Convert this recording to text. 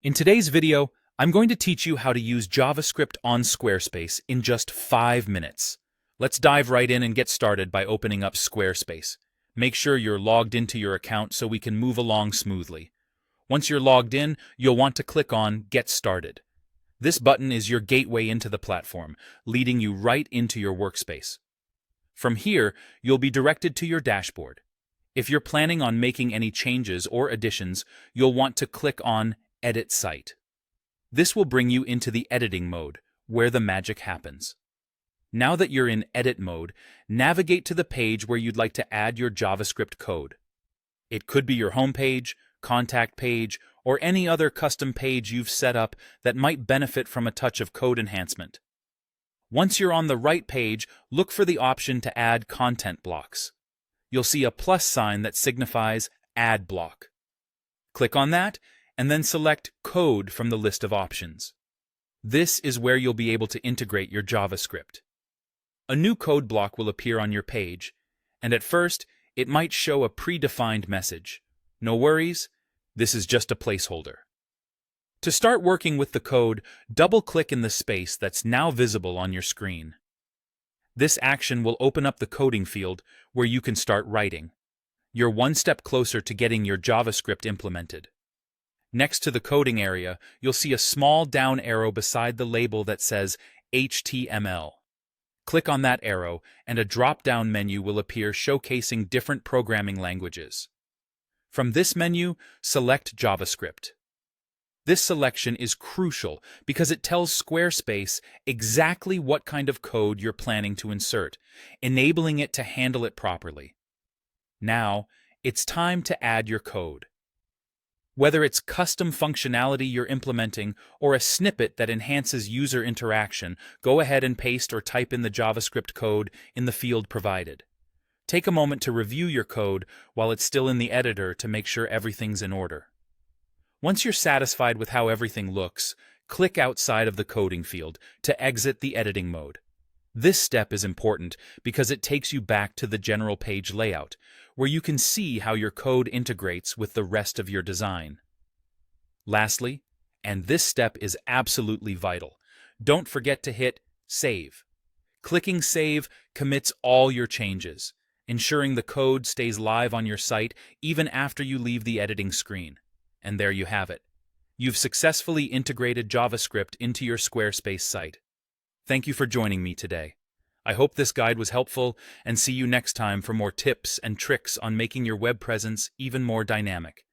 In today's video, I'm going to teach you how to use JavaScript on Squarespace in just 5 minutes. Let's dive right in and get started by opening up Squarespace. Make sure you're logged into your account so we can move along smoothly. Once you're logged in, you'll want to click on Get Started. This button is your gateway into the platform, leading you right into your workspace. From here, you'll be directed to your dashboard. If you're planning on making any changes or additions, you'll want to click on Edit Site. This will bring you into the editing mode, where the magic happens. Now that you're in edit mode, navigate to the page where you'd like to add your JavaScript code. It could be your home page, contact page, or any other custom page you've set up that might benefit from a touch of code enhancement. Once you're on the right page, look for the option to add content blocks. You'll see a plus sign that signifies Add Block. Click on that, and then select Code from the list of options. This is where you'll be able to integrate your JavaScript. A new code block will appear on your page, and at first, it might show a predefined message. No worries, this is just a placeholder. To start working with the code, double-click in the space that's now visible on your screen. This action will open up the coding field where you can start writing. You're one step closer to getting your JavaScript implemented. Next to the coding area, you'll see a small down arrow beside the label that says HTML. Click on that arrow, and a drop-down menu will appear showcasing different programming languages. From this menu, select JavaScript. This selection is crucial because it tells Squarespace exactly what kind of code you're planning to insert, enabling it to handle it properly. Now, it's time to add your code. Whether it's custom functionality you're implementing or a snippet that enhances user interaction, go ahead and paste or type in the JavaScript code in the field provided. Take a moment to review your code while it's still in the editor to make sure everything's in order. Once you're satisfied with how everything looks, click outside of the coding field to exit the editing mode. This step is important because it takes you back to the general page layout, where you can see how your code integrates with the rest of your design. Lastly, and this step is absolutely vital, don't forget to hit Save. Clicking Save commits all your changes, ensuring the code stays live on your site even after you leave the editing screen. And there you have it. You've successfully integrated JavaScript into your Squarespace site. Thank you for joining me today. I hope this guide was helpful, and see you next time for more tips and tricks on making your web presence even more dynamic.